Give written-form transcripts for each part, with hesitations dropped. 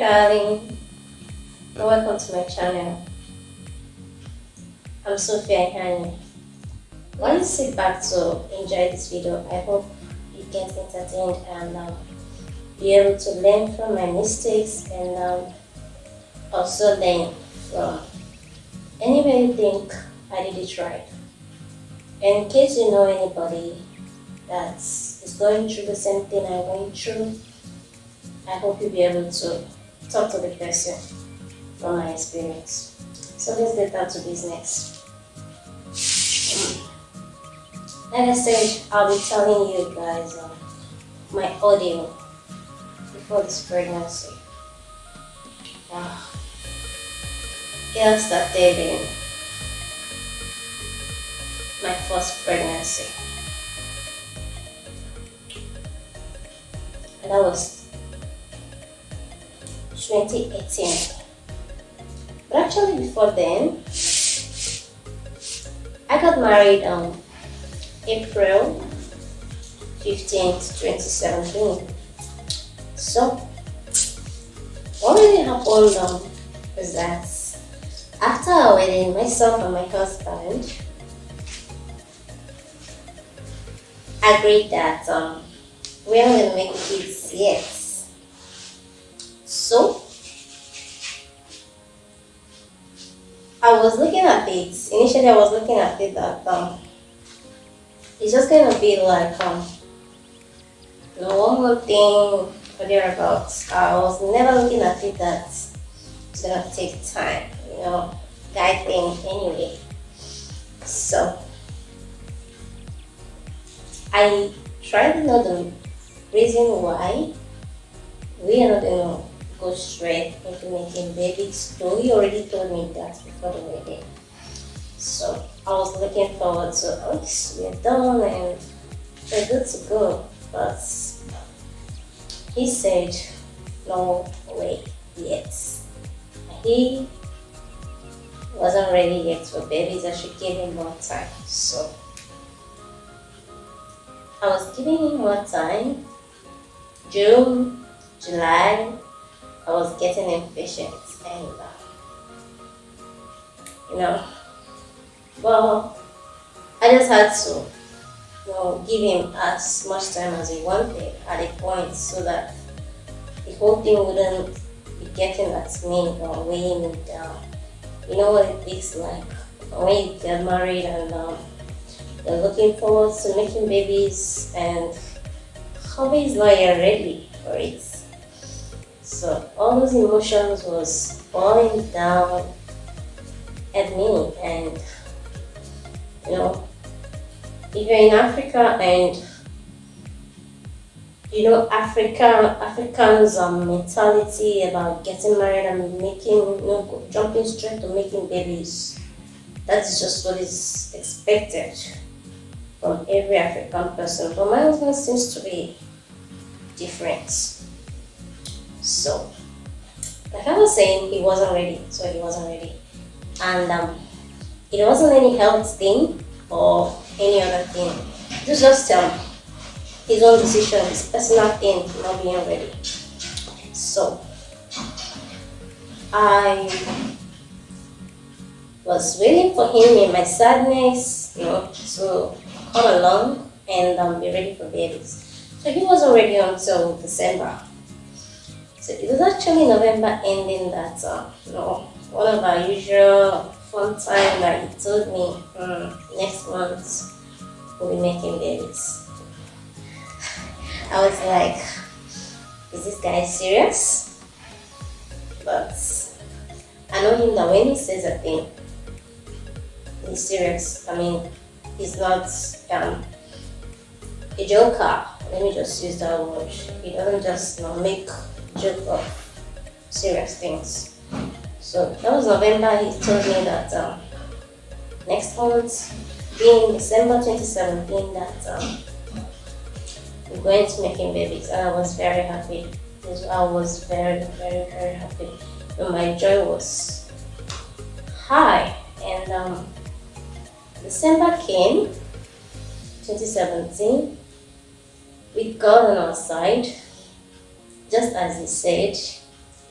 darling, and welcome to my channel. I'm Sophia and while you sit back to enjoy this video, I hope you get entertained and be able to learn from my mistakes and also learn from anywhere you think I did it right. And in case you know anybody that is going through the same thing I'm going through, I hope you'll be able to talk to the person from my experience. So let's get down to business. Like I said, I'll be telling you guys my audio before this pregnancy. It all started in my first pregnancy, and that was 2018. But actually before then, I got married on April 15th, 2017. So what really happened is that after our wedding, myself and my husband agreed that we aren't going to make kids yet. So I was looking at it. Initially, I was looking at it that it's just going to be like one more thing or thereabouts. I was never looking at it that it's going to take time, guy thing anyway. So I tried to know the reason why we are not going to go straight into making babies, though he already told me that before the wedding. So I was looking forward to, we're done and we're good to go. But he said, no, wait, yet. He wasn't ready yet for babies. I should give him more time. So I was giving him more time. June, July, I was getting impatient and well, I just had to give him as much time as he wanted at a point so that the whole thing wouldn't be getting at me or weighing me down. You know what it is like when you get married and you're looking forward to making babies and hubby is not yet ready for it. So all those emotions was falling down at me, and if you're in Africa and Africans mentality about getting married and making jumping straight to making babies, that's just what is expected from every African person. But my husband seems to be different. So, like I was saying, he wasn't ready. So he wasn't ready, and it wasn't any health thing or any other thing. It was just his own decision, his personal thing, not being ready. So I was waiting for him in my sadness, to come along and be ready for babies. So he wasn't ready until December. So it was actually November ending that one of our usual fun time that he told me next month we'll be making babies. I was like, is this guy serious? But I know him that when he says a thing, he's serious. I mean, he's not a joker. Let me just use that word. He doesn't just make joke of serious things. So that was November. He told me that next month, being December 2017, that we're going to making babies, and I was very happy. I was very, very, very happy. And my joy was high. And December came, 2017. With God on our side, just as he said,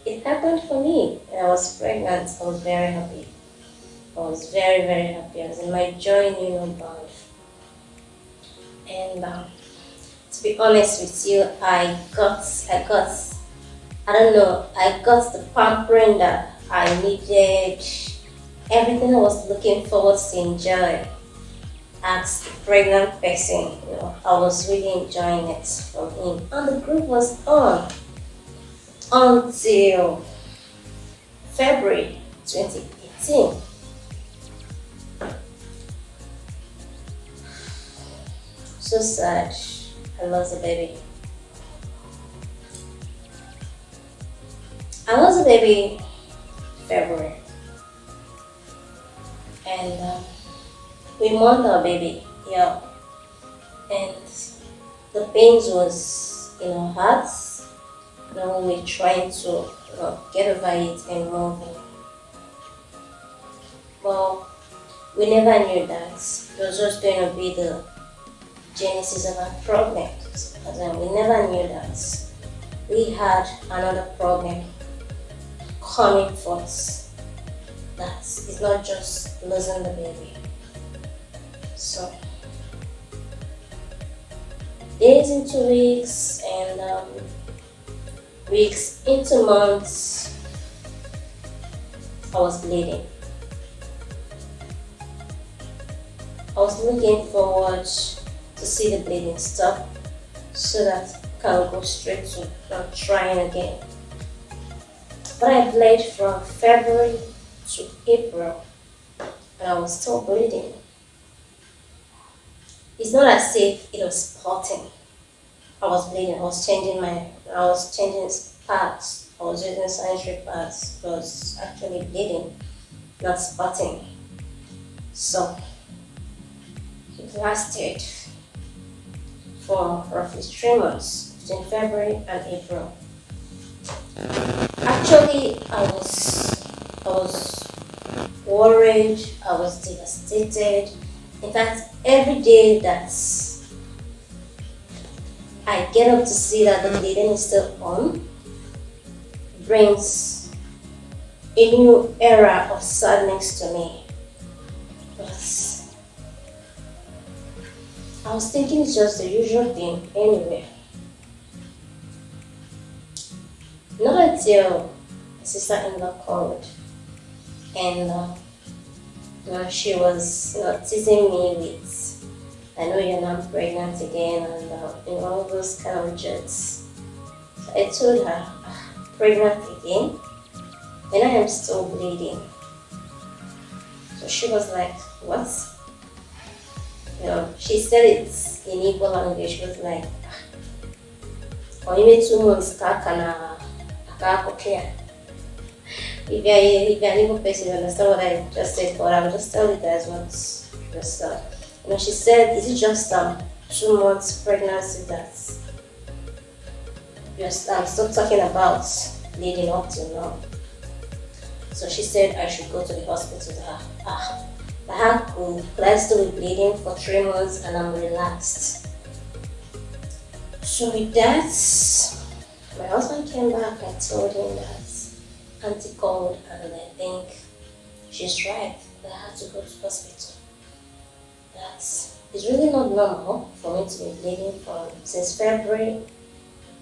it happened for me. And I was pregnant. I was very happy. I was very, very happy. I was in my joy knew no bound. And to be honest with you, I don't know, I got the pampering that I needed, everything I was looking forward to enjoy as a pregnant person. I was really enjoying it from him. And the group was on until February 2018. So sad. I lost a baby. I lost a baby February. And we mourned our baby, yeah. And the pains was in our hearts. We're trying to get over it and move on. But we never knew that it was just going to be the genesis of our problems. And then we never knew that we had another problem coming forth. That it's not just losing the baby. So days into weeks and weeks into months, I was bleeding. I was looking forward to see the bleeding stop so that I can go straight to trying again. But I bled from February to April and I was still bleeding. It's not as if it was spotting. I was bleeding. I was changing pads. I was using sanitary pads. It was actually bleeding, not spotting. So it lasted for roughly 3 months between February and April. Actually, I was worried. I was devastated. In fact, every day that I get up to see that the bleeding is still on brings a new era of sadness to me. But I was thinking it's just the usual thing anyway. Not until my sister-in-law called and she was teasing me with, I know you're not pregnant again, and all those kind of jokes. So I told her, pregnant again? When I am still bleeding. So she was like, what? She said it in Igbo language. She was like, only 2 months, clear. If you're an Igbo person, you understand what I just said, but I will just tell you guys what just she said, is it just 2 months pregnancy that I'm still talking about leading up to now? So she said I should go to the hospital. How could I still be bleeding for 3 months and I'm relaxed? So with that, my husband came back. I told him that Auntie called and I think she's right. I had to go to hospital. It's really not normal for me to be bleeding since February.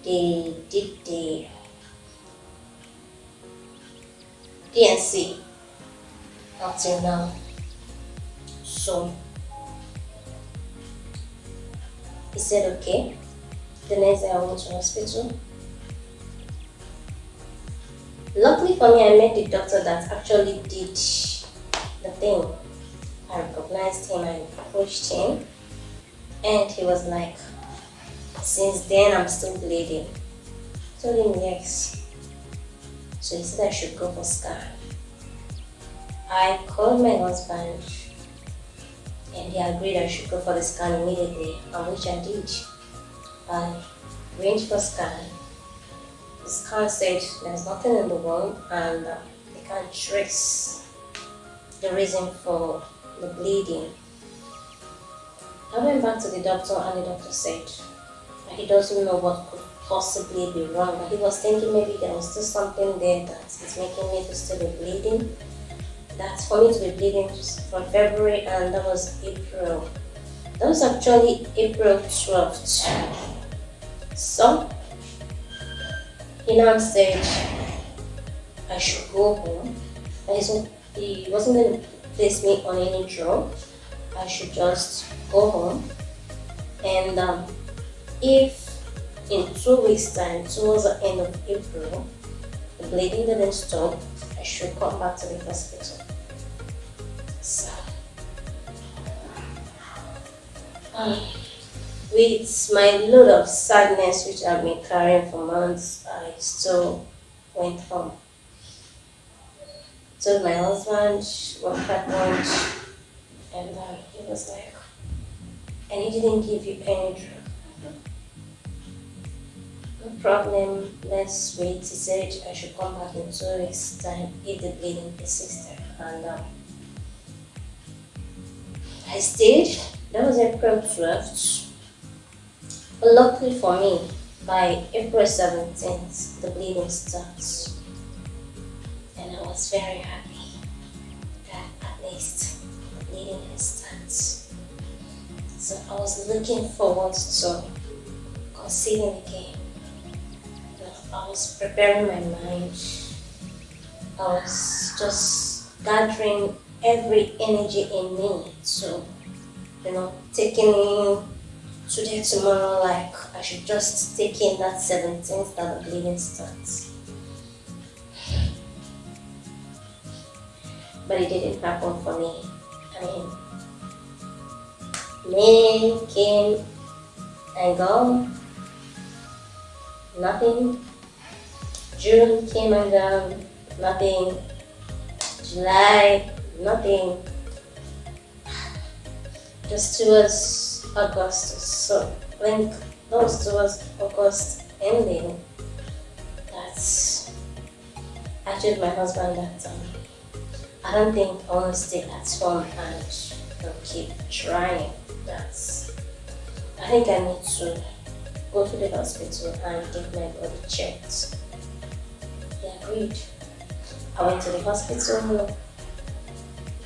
They did the DNC up till now. So he said okay. The next day I went to hospital. Luckily for me, I met the doctor that actually did the thing. I recognized him and approached him, and he was like, since then I'm still bleeding. I told him yes. So he said I should go for scan. I called my husband and he agreed I should go for the scan immediately, which I did. I went for scan. The scan said there's nothing in the womb and they can't trace the reason for the bleeding. I went back to the doctor and the doctor said He doesn't know what could possibly be wrong. He was thinking maybe there was still something there that is making me to still be bleeding. That's for me to be bleeding from February, and that was April. That was actually April 12th. So he now said I should go home. And he wasn't going to place me on any drug. I should just go home. And if in 2 weeks' time, towards the end of April, the bleeding didn't stop, I should come back to the hospital. So, with my load of sadness which I've been carrying for months, I still went home. Told my husband what happened, and he was like, and he didn't give you any drug. No problem, let's wait. He said I should come back in 2 weeks' time if the bleeding persisted. And I stayed. That was April 12th. But luckily for me, by April 17th, the bleeding starts. And I was very happy that at least the bleeding starts. So I was looking forward to conceiving again. I was preparing my mind. I was just gathering every energy in me to, taking in today, tomorrow, like I should just take in that 17th that the bleeding starts. But it didn't happen for me. I mean, May came and gone, nothing. June came and gone, nothing. July, nothing. Just towards August. So when those towards August ending, that's I told my husband that I don't think I want to stay at home and keep trying. I think I need to go to the hospital and get my body checked. He agreed. I went to the hospital.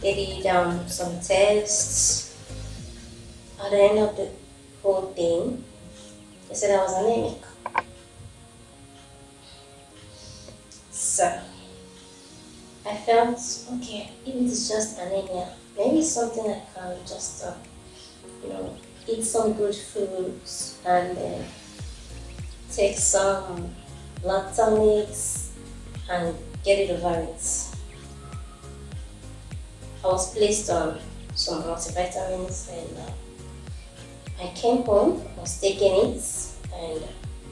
They did some tests. At the end of the whole thing, they said I was anemic. So I felt, okay, if it is just anemia, maybe it's something I can just, eat some good foods and take some blood tonics and get it over it. I was placed on some multivitamins and I came home, I was taking it, and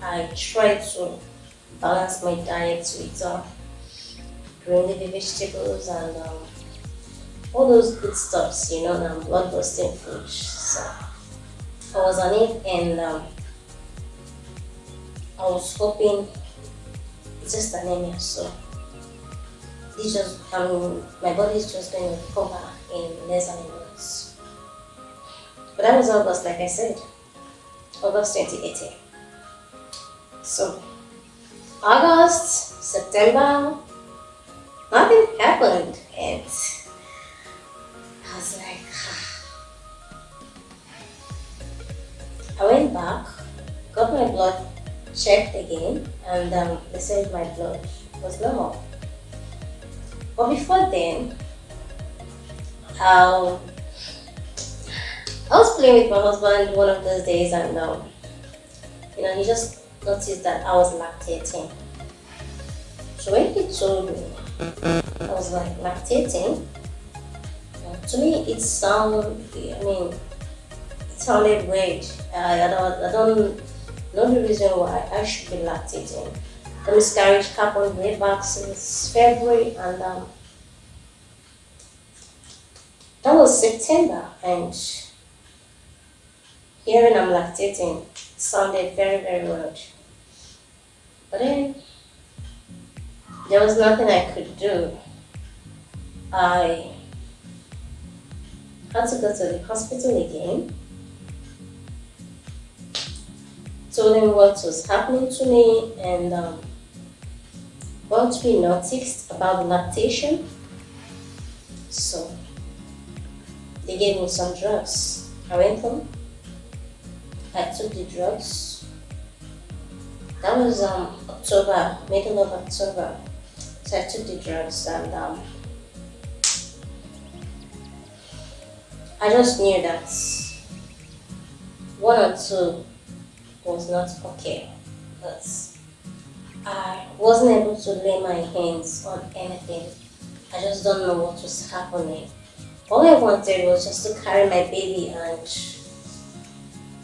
I tried to balance my diet with green leafy vegetables and all those good stuffs, blood busting food. So I was on it, and I was hoping it's just anemia. So my body is just going to recover in less than a month. But that was August, like I said, August 2018. So August, September, nothing happened, and I was like, I went back, got my blood checked again, and they said my blood was normal. But before then, I was playing with my husband one of those days, and he just noticed that I was lactating. So when he told me I was like lactating, to me it sounded weird. I don't know the reason why I should be lactating. The miscarriage happened way back since February, and that was September, and hearing I'm lactating sounded very, very weird. But then there was nothing I could do. I had to go to the hospital again. told him what was happening to me and what we noticed about the lactation. So they gave me some drugs. I went home. I took the drugs. That was October, middle of October. So I took the drugs and I just knew that one or two was not okay, but I wasn't able to lay my hands on anything. I just don't know what was happening. All I wanted was just to carry my baby and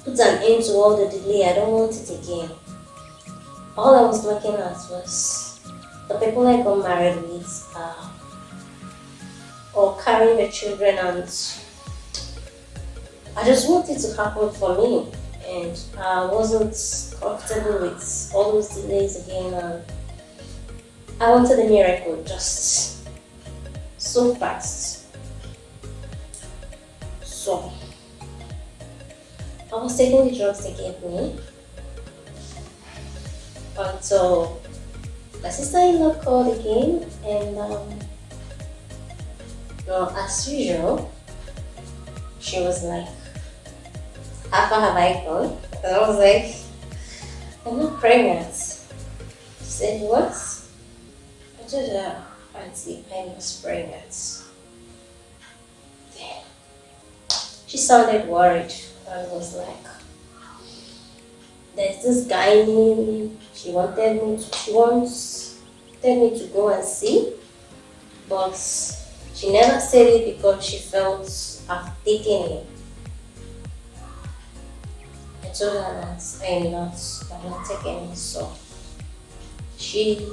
put an end to all the delay. I don't want it again. All I was looking at was the people I got married with or carrying the children, and I just wanted to happen for me, and I wasn't comfortable with all those delays again, and I wanted a miracle just so fast. So I was taking the drugs they gave me until my sister-in-law called again, and as usual, she was like, "How far have I gone?" And I was like, "I'm not pregnant." She said, "What?" I told her, "Auntie, I was pregnant." Then she sounded worried. I was like, "There's this guy named, she wanted me to go and see, but she never said it because she felt I've taken him." I told her that I'm not taking it. So she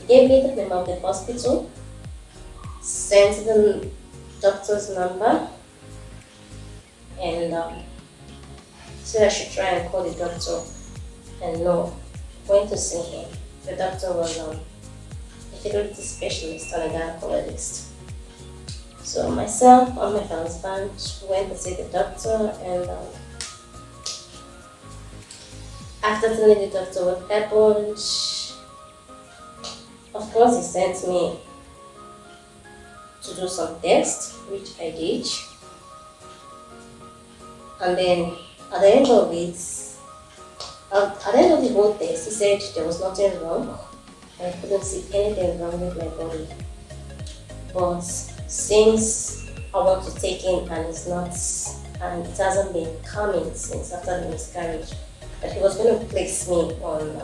gave me the name of the hospital, sent the doctor's number, and said I should try and call the doctor and know when to see him. The doctor was a fertility specialist and a gynecologist. So myself and my husband went to see the doctor, and after telling the doctor what happened, of course he sent me to do some tests, which I did. And then at the end of it, at the end of the whole test, he said there was nothing wrong. I couldn't see anything wrong with my body. But since I want to take him and it's not, and it hasn't been coming since after the miscarriage, that he was going to place me on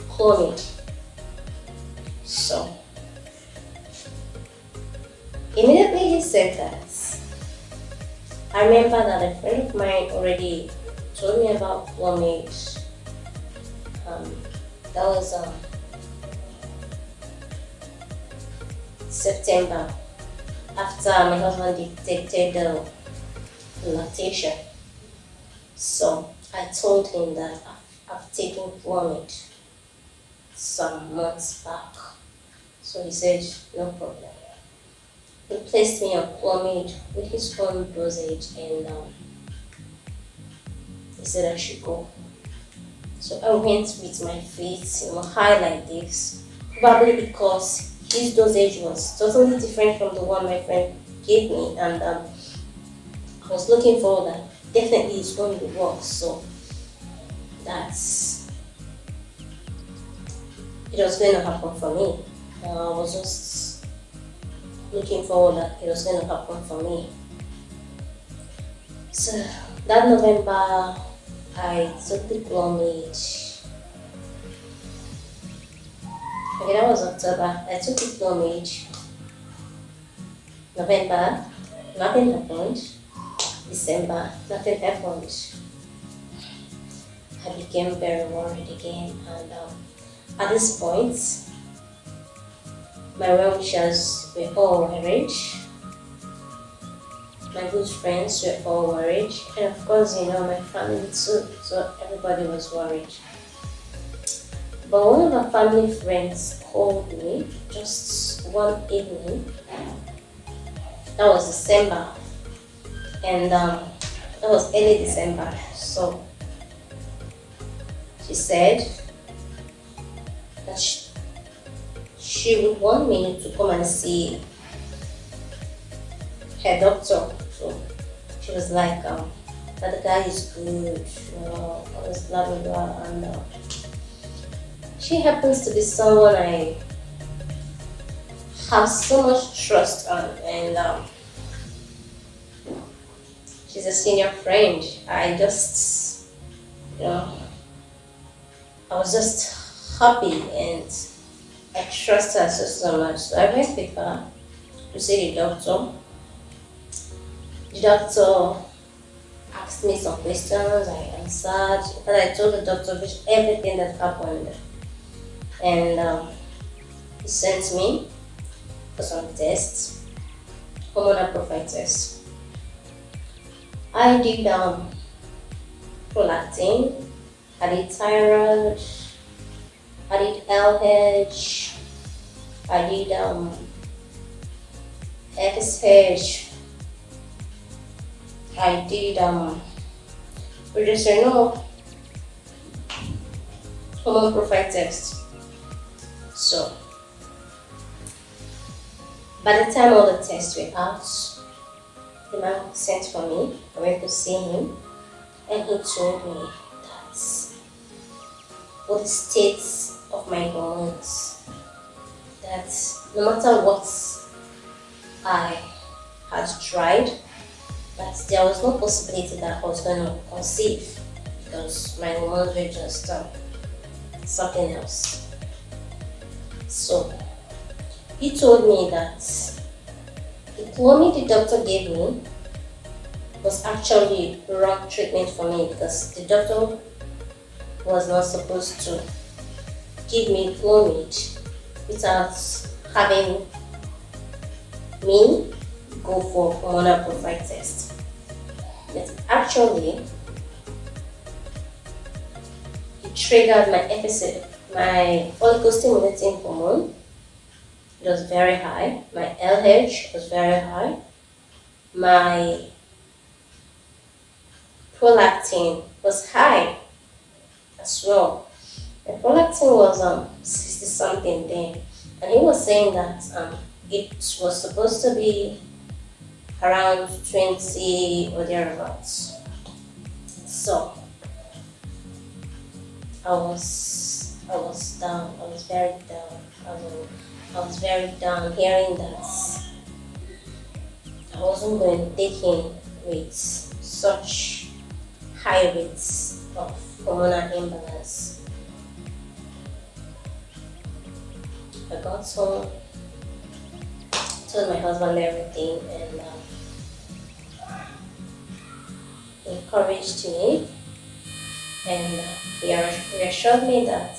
cloning. So immediately he said that, I remember that a friend of mine already told me about Walkway. That was September, after my husband detected the lactation. So I told him that I've taken Walkway some months back. So he said, no problem. He placed me on Walkway with his own dosage, and he said I should go. So I went with my feet high like this, probably because his dosage was totally different from the one my friend gave me, and I was looking forward that definitely it's going to work. So that's, it was going to happen for me. I was just looking forward that it was going to happen for me. So that November, I took the plumage. Okay, that was October. I took the plumage. November, nothing happened. December, nothing happened. I became very worried again, and at this point, my well-wishers were all worried. My good friends were all worried, and of course, my family too, so everybody was worried. But one of my family friends called me just one evening. That was December, and that was early December. So she said that she would want me to come and see her doctor. So she was like, that the guy is good, all this blah blah blah, and she happens to be someone I have so much trust on, and she's a senior friend. I just, I was just happy and I trust her so much. So I went with her to see the doctor. The doctor asked me some questions, I answered, but I told the doctor everything that happened. And he sent me for some tests, hormonal profile tests. I did prolactin, I did thyroid, I did LH, I did FSH, I did progesterone, hormone profile test. So by the time all the tests were out, the man sent for me. I went to see him, and he told me that what the state of my hormones, that no matter what I had tried, that there was no possibility that I was going to conceive because my hormones were just something else. So he told me that the clomid the doctor gave me was actually the wrong treatment for me, because the doctor was not supposed to give me clomid without having me go for hormonal profile test. But actually, it triggered my FSH, my follicle stimulating hormone. It was very high. My LH was very high. My prolactin was high as well. My prolactin was 60 something then, and he was saying that it was supposed to be around 20 or thereabouts. So I was down. I was very down. I was very down hearing that I wasn't going to take in with such high rates of hormonal imbalance. I got home, told my husband everything, and he encouraged me, and he reassured me that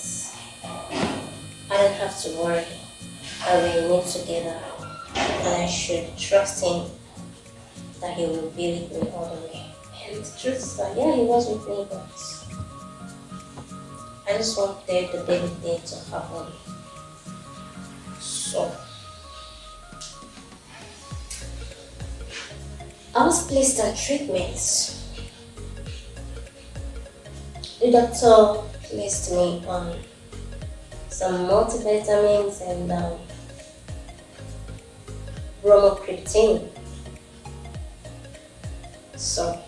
I don't have to worry, that we need together, and I should trust him that he will be with me all the way. And the truth is that, yeah, he was with me, but I just wanted the baby thing to happen. So I was placed on treatment. The doctor placed me on some multivitamins and bromocriptine. So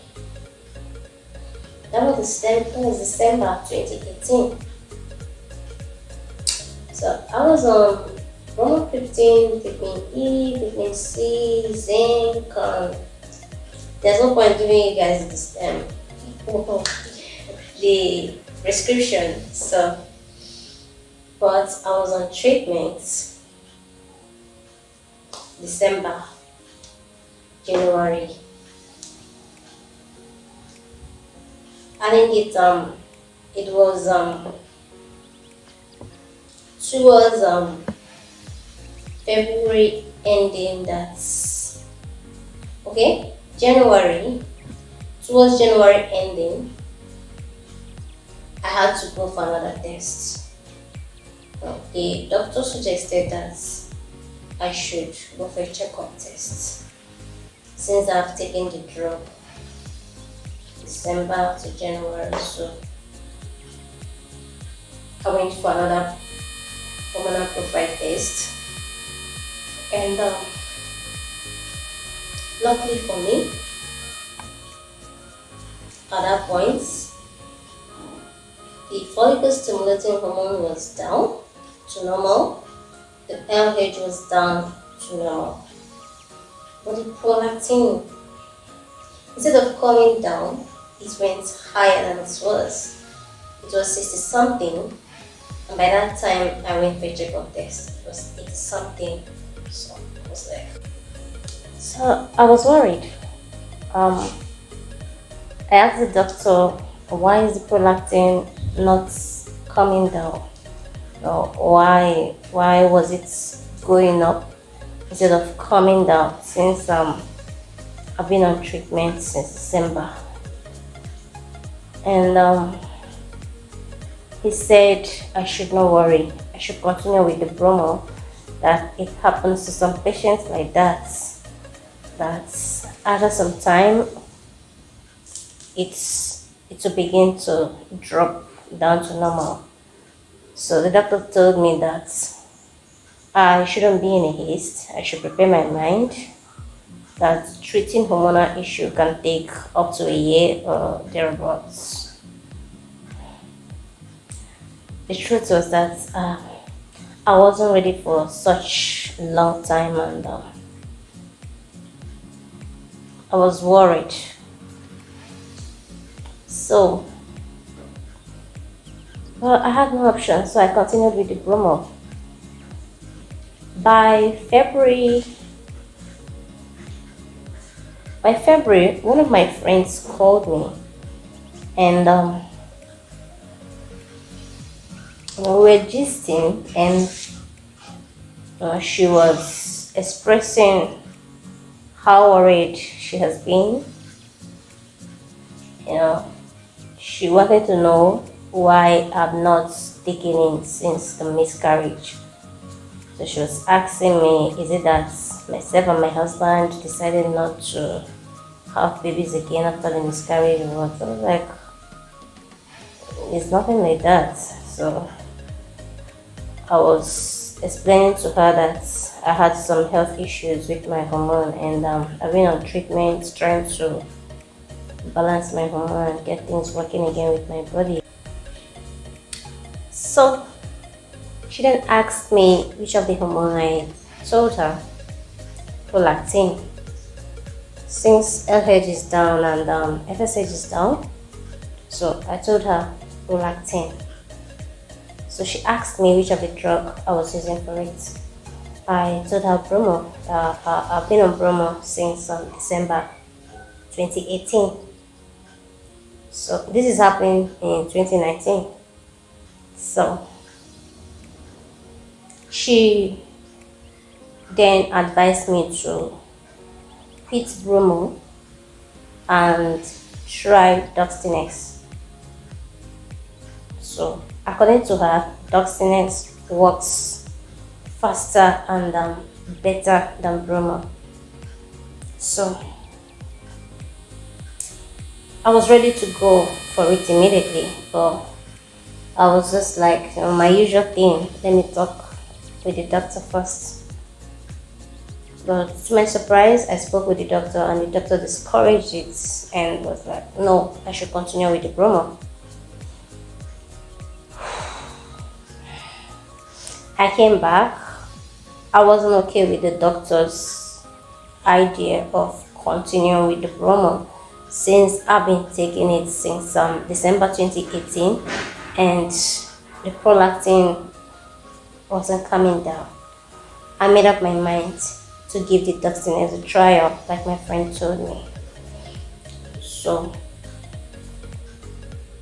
that was December 2018. So I was on bromocriptine, vitamin E, vitamin C, zinc. There's no point giving you guys this the prescription. So, but I was on treatment December, January. I think it was towards February ending. That's okay. January, towards January ending, I had to go for another test. The doctor suggested that I should go for a checkup test since I've taken the drug December to January. So I went for another hormonal profile test, and luckily for me, at that point, the follicle stimulating hormone was down to normal, the LH was down to normal, but the prolactin, instead of coming down, it went higher than it was. It was 60 something, and by that time I went for a checkup test. It was 80 something, so I was like, so I was worried. I asked the doctor, why is the prolactin not coming down? Or why was it going up instead of coming down, since I've been on treatment since December. And he said I should not worry, I should continue with the bromo, that it happens to some patients like that, that after some time it will begin to drop down to normal. So the doctor told me that I shouldn't be in a haste, I should prepare my mind, that treating hormonal issue can take up to a year or thereabouts. The truth was that I wasn't ready for such a long time, and I was worried. So, well, I had no option, so I continued with the bromo. By February, one of my friends called me, and we were gisting, and she was expressing how worried she has been. She wanted to know why I've not taken in since the miscarriage. So she was asking me, is it that myself and my husband decided not to have babies again after the miscarriage or what? I was like, it's nothing like that. So I was explaining to her that I had some health issues with my hormone, and I've been on treatment trying to balance my hormone and get things working again with my body. So she then asked me which of the hormone. I told her prolactin, since LH is down and FSH is down. So I told her prolactin. So she asked me which of the drug I was using for it. I told her bromo. I've been on bromo since December 2018. So this is happening in 2019. So she then advised me to quit bromo and try Doxtinex. So according to her, Doxtinex works faster and better than bromo. So I was ready to go for it immediately, but I was just like, my usual thing, let me talk with the doctor first. But to my surprise, I spoke with the doctor, and the doctor discouraged it and was like, no, I should continue with the bromo. I came back. I wasn't okay with the doctor's idea of continuing with the bromo, since I've been taking it since December 2018, and the prolactin wasn't coming down. I made up my mind to give the Doxtinex a trial, like my friend told me. So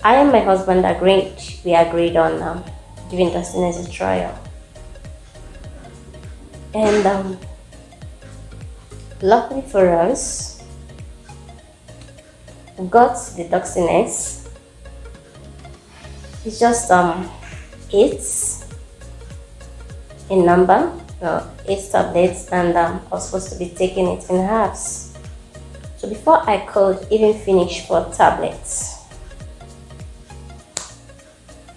I and my husband we agreed on giving Doxtinex a trial. And luckily for us, we got the Doxtinex. It's just 8 in number, 8 tablets, and I was supposed to be taking it in halves. So before I could even finish 4 tablets,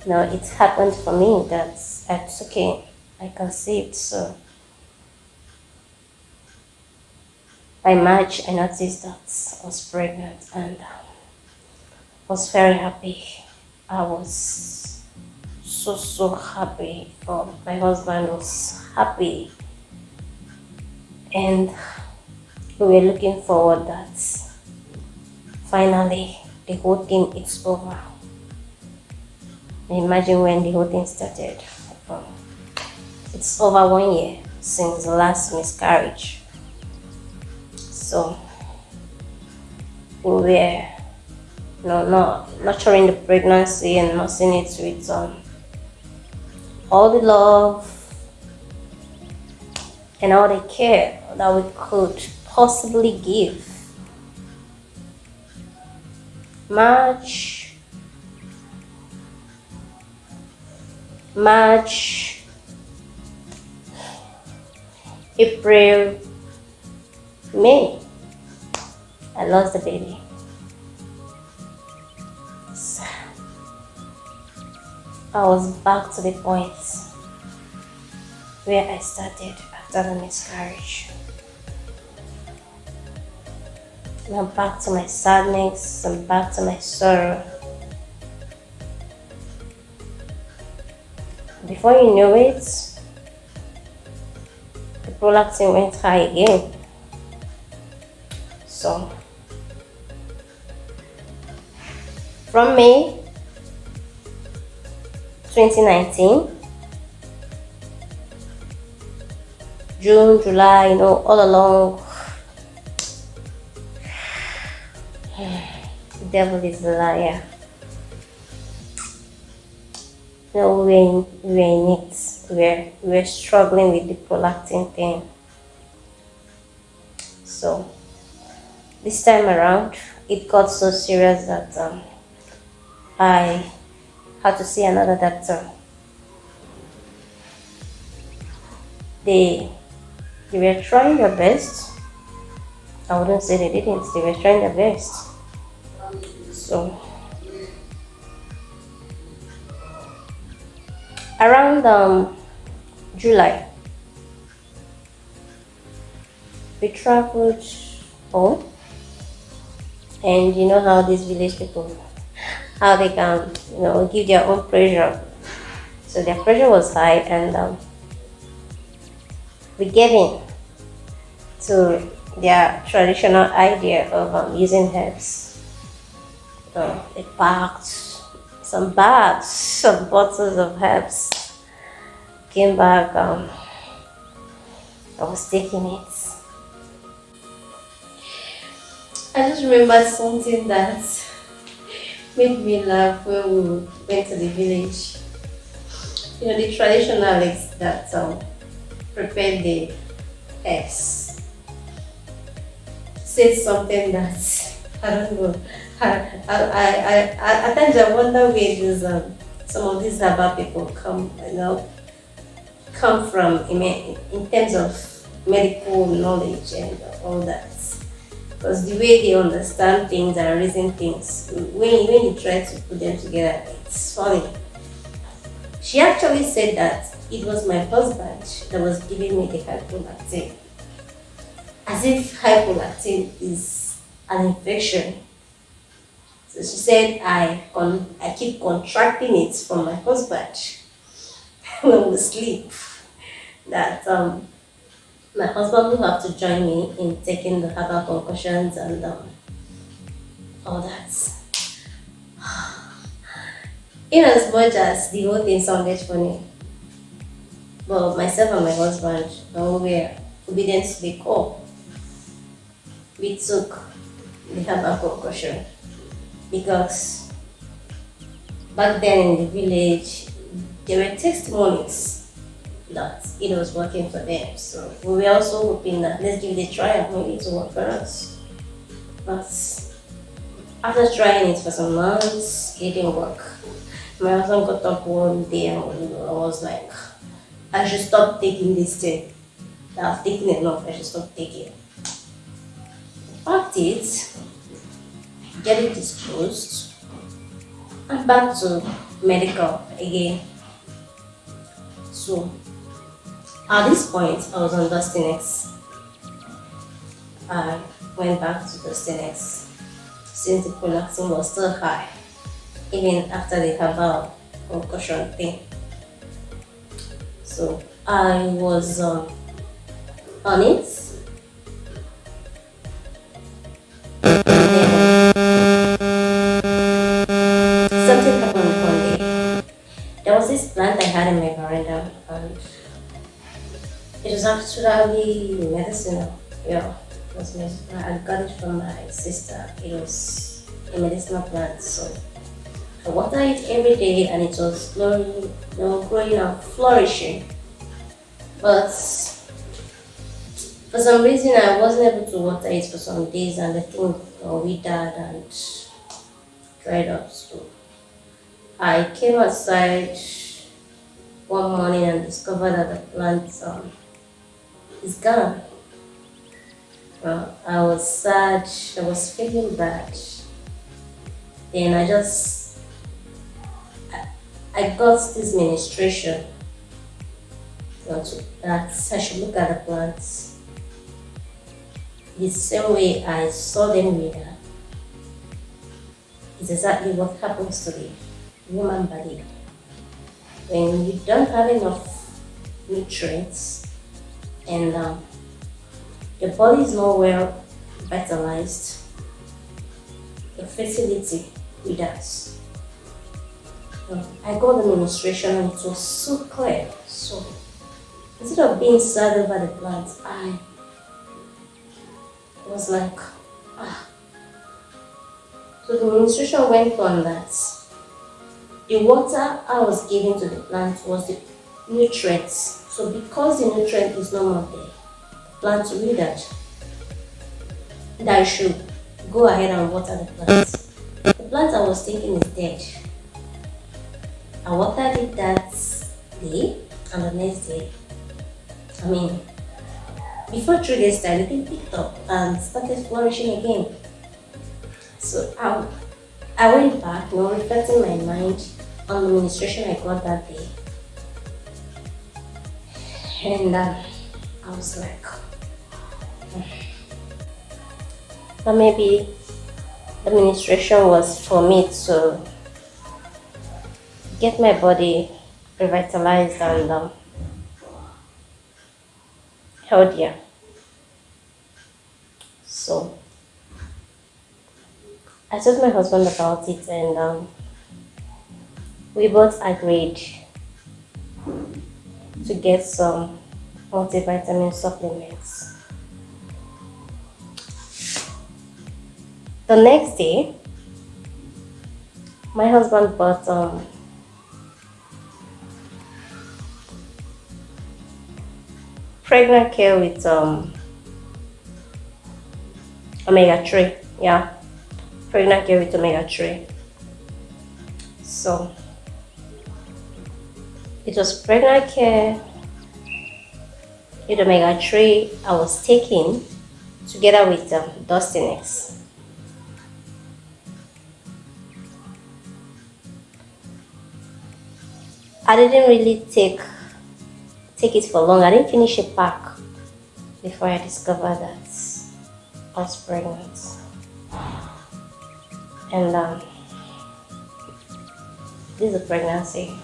No, it happened for me. That's okay. I conceived. So by March, I noticed that I was pregnant, and was very happy. I was so happy. My husband was happy, and we were looking forward that finally the whole thing is over. Imagine when the whole thing started. Um, it's over 1 year since the last miscarriage. So we were not nurturing the pregnancy and nursing it with all the love and all the care that we could possibly give. March, April, May, I lost the baby. So I was back to the point where I started after the miscarriage. And I'm back to my sadness, I'm back to my sorrow. Before you know it, the prolactin went high again. So from May 2019, June, July, all along, the devil is a liar. No, we were in it. We were struggling with the prolactin thing. So this time around, it got so serious that I had to see another doctor. They were trying their best. I wouldn't say they didn't. They were trying their best. So around July, we traveled home, and you know how these village people, how they can give their own pressure. So their pressure was high, and we gave in to their traditional idea of using herbs. They packed some bags, some bottles of herbs. Came back, I was taking it. I just remembered something that made me laugh when we went to the village. The traditionalists that prepared the herbs said something that I don't know. At times I wonder where these some of these herbal people come from in terms of medical knowledge and all that. Because the way they understand things and reason things, when you try to put them together, it's funny. She actually said that it was my husband that was giving me the hypolactin, as if hypolactin is an infection. So she said I keep contracting it from my husband when we sleep. That my husband will have to join me in taking the herbal concussions and all that. In as much as the whole thing sounded funny, but myself and my husband, when we were obedient to the call, we took the herbal concussion because back then in the village there were testimonies that it was working for them. So we were also hoping that let's give it a try and maybe it will work for us. But after trying it for some months, it didn't work. My husband got up one day and I was like, I should stop taking this thing. I've taken enough, I should stop taking. Packed it, get it disposed, and back to medical again. So at this point, I was on Dustinex. I went back to Dustinex since the prolactin was still high, even after the herbal concussion thing. So I was on it. And then something happened one day. There was this plant I had in my veranda, and it was actually medicinal. Yeah, it was medicinal. I got it from my sister. It was a medicinal plant, so I watered it every day, and it was growing and flourishing. But for some reason, I wasn't able to water it for some days, and the thing withered and dried up. So I came outside one morning and discovered that the plant is gone. I was sad. I was feeling bad. Then I got this ministration that I should look at the plants the same way I saw them wither. It's exactly what happens to the human body. When you don't have enough nutrients and your body is not well vitalized, your fertility withers. I got the ministration and it was so clear. So instead of being sad over the plants, I was like, ah. So the ministration went on that the water I was giving to the plant was the nutrients. So because the nutrient is no more there, the plant withered. That I should go ahead and water the plant. The plant I was thinking is dead. I watered it that day and the next day. Before 3 days time, it picked up and started flourishing again. So I went back, reflecting my mind on the ministration I got that day. And I was like, but maybe the ministration was for me to get my body revitalized and healthier. So I told my husband about it, and we both agreed to get some multivitamin supplements. The next day, my husband bought pregnant care with omega-3. Yeah, pregnant care with omega-3. So it was pregnant care with omega-3 I was taking together with Dustinex. I didn't really take it for long. I didn't finish a pack before I discovered that I was pregnant. And this is a pregnancy.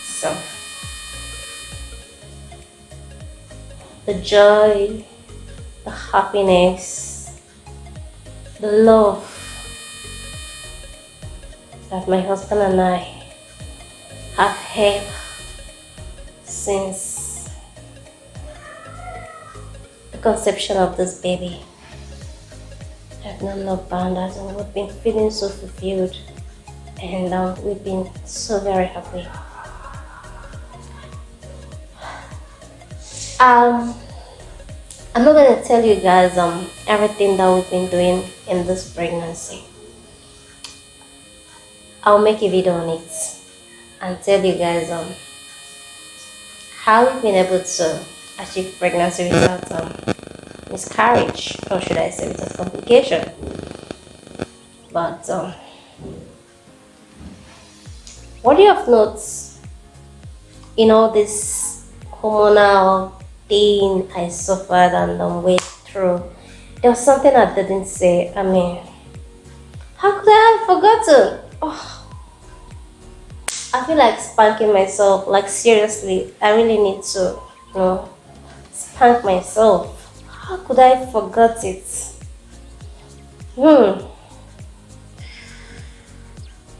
So the joy, the happiness, the love that my husband and I have had since the conception of this baby have known no boundaries, and we've been feeling so fulfilled, and we've been so very happy. I'm not gonna tell you guys everything that we've been doing in this pregnancy. I'll make a video on it and tell you guys how we've been able to achieve pregnancy without miscarriage, or should I say without complication. But What do you have noticed in all this hormonal thing I suffered and went through? There was something I didn't say. I mean, how could I have forgotten? Oh, I feel like spanking myself. Like seriously, I really need to, spank myself. How could I forget it?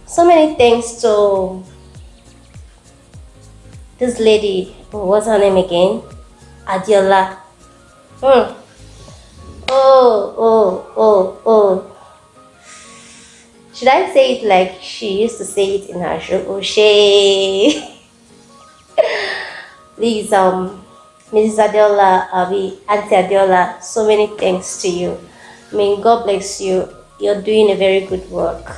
So many thanks to this lady. What's her name again? Adiola. Oh. Should I say it like she used to say it in her show? O'Shea. Please, Mrs. Adiola, Auntie Adiola, so many thanks to you. I mean, God bless you. You're doing a very good work.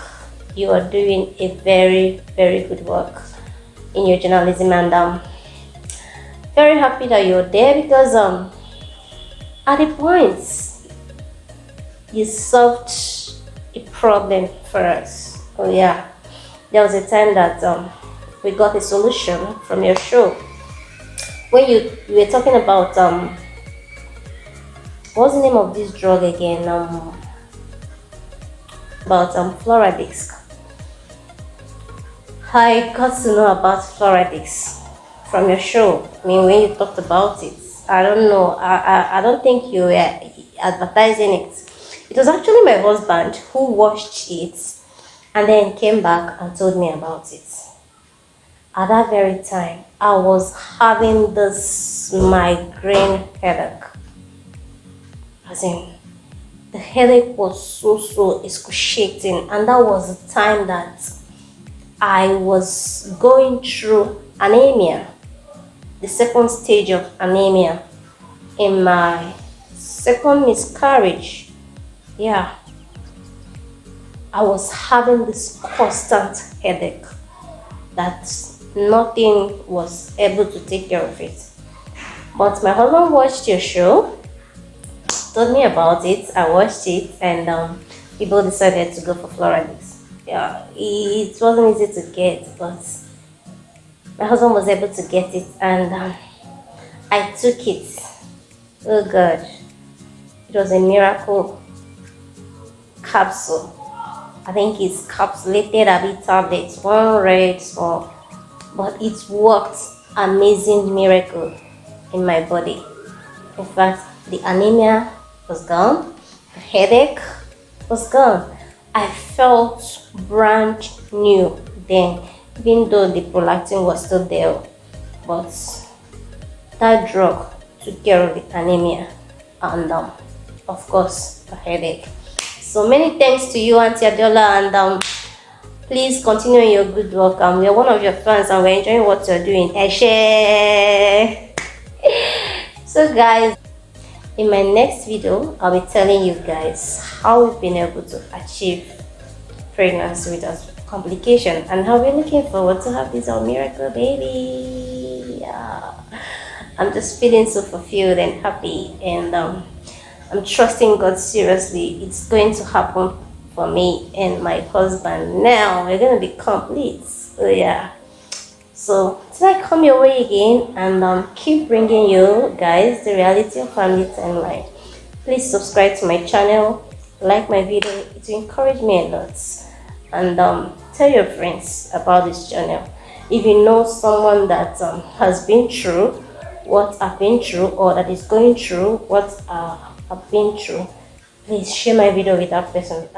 You are doing a very, very good work in your journalism, and very happy that you're there because at the point you solved a problem for us. Oh yeah, there was a time that we got a solution from your show when you were talking about what's the name of this drug again? About Floradix. I got to know about Floradix from your show. I mean, when you talked about it, I don't know. I don't think you were advertising it. It was actually my husband who watched it and then came back and told me about it. At that very time, I was having this migraine headache. As in, the headache was so excruciating, and that was the time that I was going through anemia, the second stage of anemia in my second miscarriage. Yeah, I was having this constant headache that nothing was able to take care of it. But my husband watched your show, told me about it, I watched it, and we both decided to go for Floradix. Yeah, it wasn't easy to get, but my husband was able to get it, and I took it. Oh God, it was a miracle capsule. I think it's capsulated a bit tablets, one red small, but it worked amazing miracle in my body. In fact, the anemia was gone, the headache was gone. I felt brand new then, even though the prolactin was still there, but that drug took care of the anemia and of course the headache. So many thanks to you, Auntie Adiola, and please continue your good work. We are one of your fans and we're enjoying what you're doing. I share. So guys, in my next video, I'll be telling you guys how we've been able to achieve pregnancy without complication and how we're looking forward to have this miracle baby. Yeah. I'm just feeling so fulfilled and happy, and I'm trusting God seriously. It's going to happen for me and my husband. Now we're going to be complete. So yeah. So till I come your way again and keep bringing you guys the reality of family timeline. Please subscribe to my channel, like my video. It will encourage me a lot. And tell your friends about this channel. If you know someone that has been through what I've been through, or that is going through what I've been through, please share my video with that person.